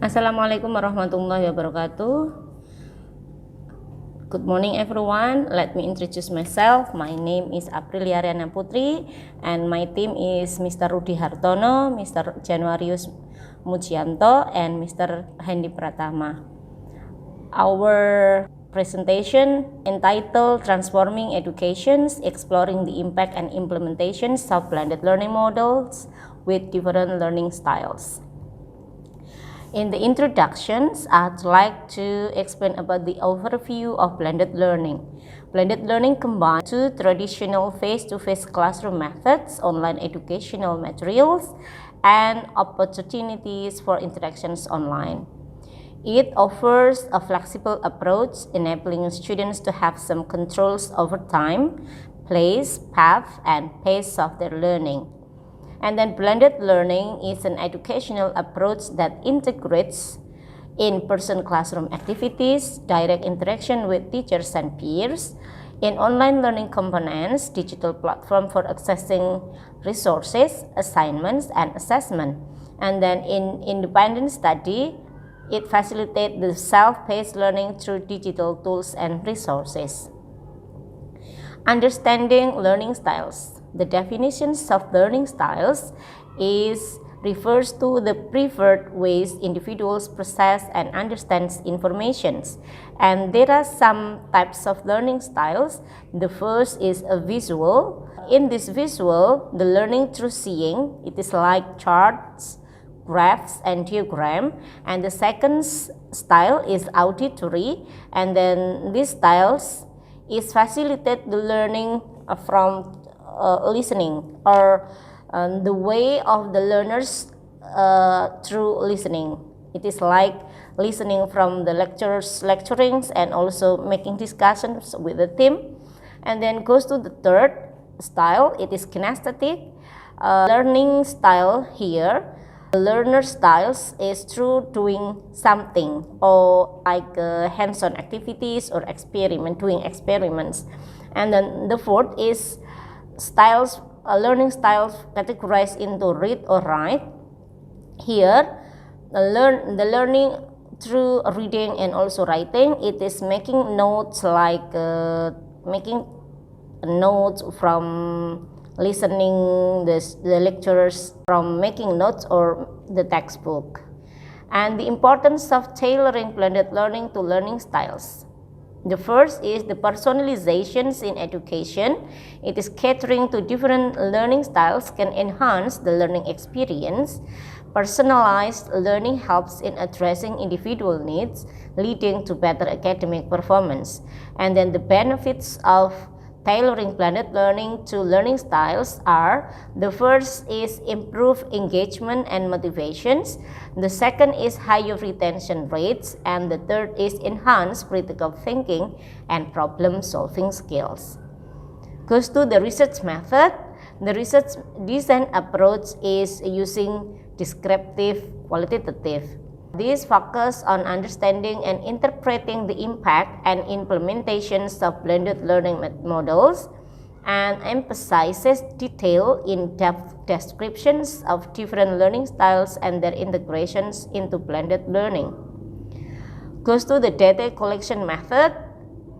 Assalamualaikum warahmatullahi wabarakatuh. Good morning everyone. Let me introduce myself. My name is Aprilia Riana Putri and my team is Mr. Rudi Hartono, Mr. Januarius Mujianto and Mr. Hendy Pratama. Our presentation entitled Transforming Educations, Exploring the Impact and Implementations of Blended Learning Models with Different Learning Styles. In the introductions, I'd like to explain about the overview of blended learning. Blended learning combines two traditional face-to-face classroom methods, online educational materials, and opportunities for interactions online. It offers a flexible approach, enabling students to have some controls over time, place, path, and pace of their learning. And then blended learning is an educational approach that integrates in-person classroom activities, direct interaction with teachers and peers, in online learning components, digital platform for accessing resources, assignments, and assessment. And then in independent study, it facilitates the self-paced learning through digital tools and resources. Understanding learning styles. The definitions of learning styles refers to the preferred ways individuals process and understand information. And there are some types of learning styles. The first is a visual. In this visual, the learning through seeing, it is like charts, graphs, and diagram. And the second style is auditory. And then these styles is facilitate the learning from listening, or the way of the learners through listening. It is like listening from the lecturings and also making discussions with the team. And then goes to the third style. It is kinesthetic learning style. Here the learner styles is through doing something, or like hands-on activities or doing experiments. And then the fourth is learning styles categorized into read or write. Here, the learning through reading and also writing, it is making notes, like making notes from listening the lecturers, from making notes or the textbook. And the importance of tailoring blended learning to learning styles. The first is the personalizations in education. It is catering to different learning styles can enhance the learning experience. Personalized learning helps in addressing individual needs, leading to better academic performance. And then the benefits of tailoring blended learning to learning styles are: the first is improved engagement and motivations, the second is higher retention rates, and the third is enhanced critical thinking and problem-solving skills. Goes to the research method. The research design approach is using descriptive, qualitative. This focuses on understanding and interpreting the impact and implementations of blended learning models, and emphasizes detail in-depth descriptions of different learning styles and their integrations into blended learning. Goes to the data collection method,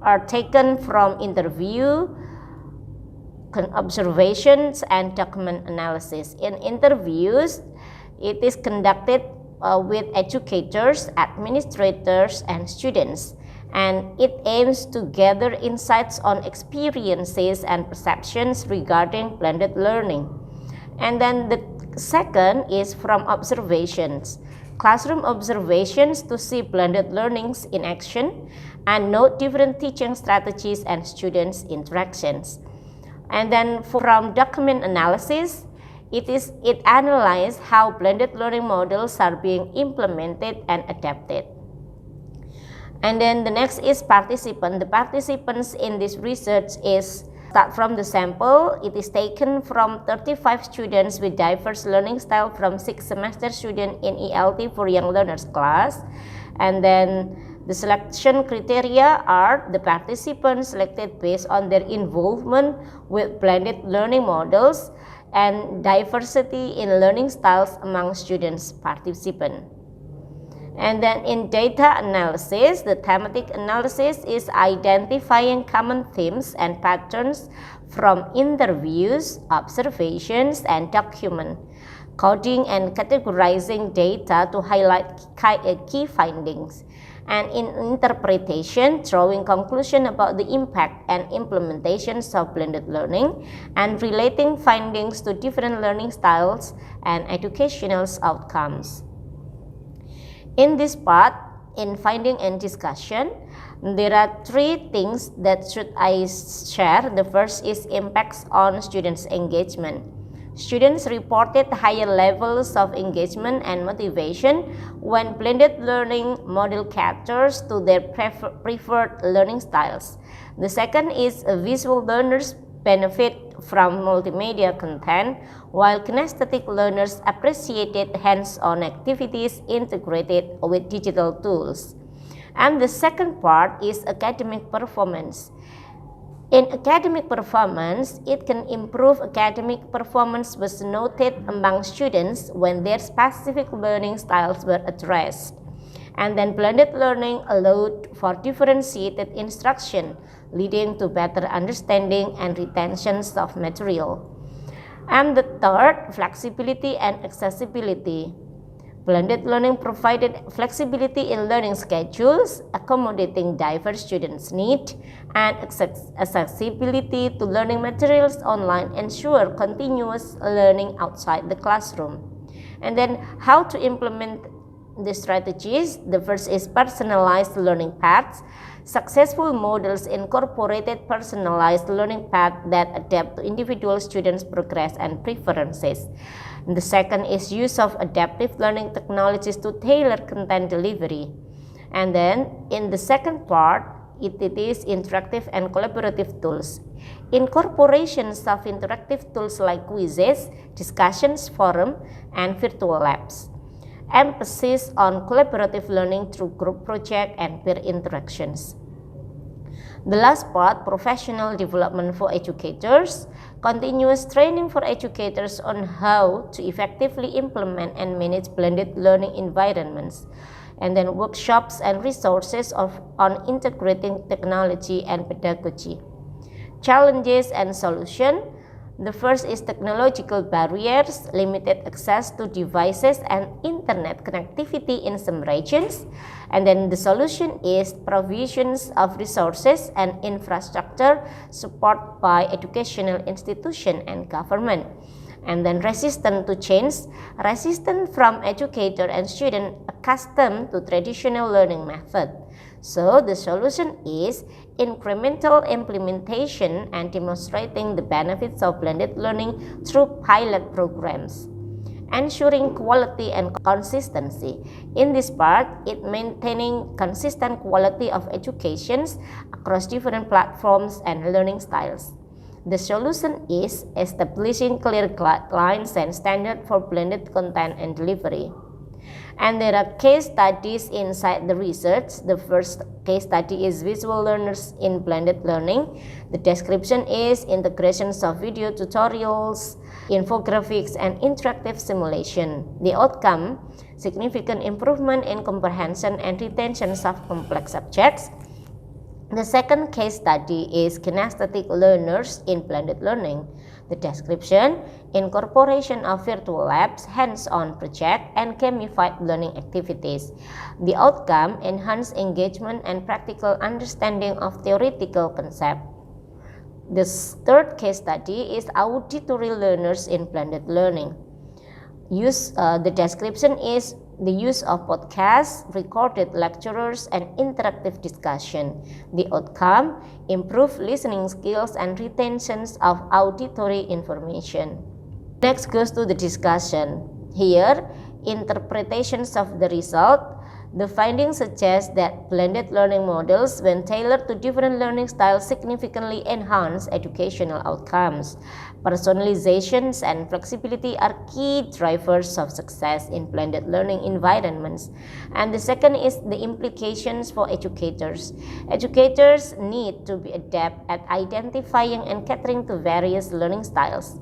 are taken from interview, observations, and document analysis. In interviews, it is conducted with educators, administrators, and students, and it aims to gather insights on experiences and perceptions regarding blended learning. And then the second is from observations, classroom observations to see blended learnings in action and note different teaching strategies and students' interactions. And then from document analysis, it analyzes how blended learning models are being implemented and adapted. And then the next is participant. The participants in this research start from the sample. It is taken from 35 students with diverse learning style from 6th semester student in ELT for young learners class. And then the selection criteria are the participants selected based on their involvement with blended learning models and diversity in learning styles among students participants. And then in data analysis, the thematic analysis is identifying common themes and patterns from interviews, observations, and document, coding and categorizing data to highlight key findings. And in interpretation, drawing conclusion about the impact and implementations of blended learning and relating findings to different learning styles and educational outcomes. In this part, in finding and discussion, there are three things that should I share. The first is impacts on students' engagement. Students reported higher levels of engagement and motivation when blended learning model caters to their preferred learning styles. The second is visual learners benefit from multimedia content, while kinesthetic learners appreciated hands-on activities integrated with digital tools. And the second part is academic performance. In academic performance, it can improve academic performance was noted among students when their specific learning styles were addressed. And then blended learning allowed for differentiated instruction, leading to better understanding and retention of material. And the third, flexibility and accessibility. Blended learning provided flexibility in learning schedules, accommodating diverse students' needs, and accessibility to learning materials online ensure continuous learning outside the classroom. And then how to implement the strategies. The first is personalized learning paths. Successful models incorporated personalized learning paths that adapt to individual students' progress and preferences. And the second is use of adaptive learning technologies to tailor content delivery. And then in the second part, it is interactive and collaborative tools. Incorporations of interactive tools like quizzes, discussions forum, and virtual labs. Emphasis on collaborative learning through group project and peer interactions. The last part, professional development for educators. Continuous training for educators on how to effectively implement and manage blended learning environments. And then workshops and resources on integrating technology and pedagogy. Challenges and solution. The first is technological barriers, limited access to devices and internet connectivity in some regions. And then the solution is provisions of resources and infrastructure support by educational institution and government. And then resistant to change, resistant from educator and student accustomed to traditional learning method. So the solution is incremental implementation and demonstrating the benefits of blended learning through pilot programs. Ensuring quality and consistency. In this part, it maintaining consistent quality of educations across different platforms and learning styles. The solution is establishing clear guidelines and standards for blended content and delivery. And there are case studies inside the research. The first case study is visual learners in blended learning. The description is integrations of video tutorials, infographics, and interactive simulation. The outcome, significant improvement in comprehension and retention of complex subjects. The second case study is kinesthetic learners in blended learning. The description, incorporation of virtual labs, hands-on project, and gamified learning activities. The outcome, enhanced engagement and practical understanding of theoretical concepts. The third case study is auditory learners in blended learning. The description is the use of podcasts, recorded lectures, and interactive discussion. The outcome, improved listening skills and retentions of auditory information. Next goes to the discussion. Here, interpretations of the result. The findings suggest that blended learning models, when tailored to different learning styles, significantly enhance educational outcomes. Personalizations and flexibility are key drivers of success in blended learning environments. And the second is the implications for educators. Educators need to be adept at identifying and catering to various learning styles.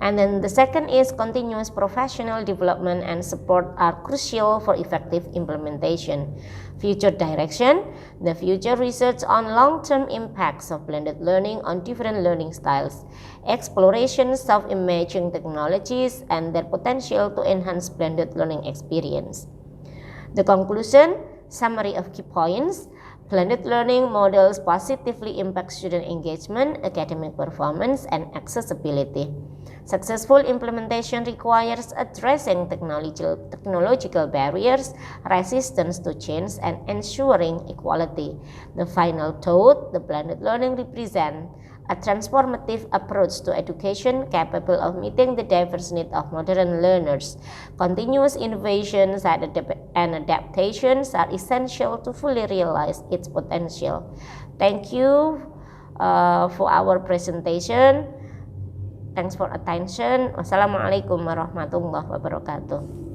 And then the second is continuous professional development and support are crucial for effective implementation. Future direction, the future research on long-term impacts of blended learning on different learning styles, explorations of emerging technologies and their potential to enhance blended learning experience. The conclusion, summary of key points. Blended learning models positively impact student engagement, academic performance, and accessibility. Successful implementation requires addressing technological barriers, resistance to change, and ensuring equality. The final thought, the blended learning represents a transformative approach to education capable of meeting the diverse needs of modern learners. Continuous innovations and adaptations are essential to fully realize its potential. Thank you for our presentation. Thanks for attention. Wassalamualaikum warahmatullahi wabarakatuh.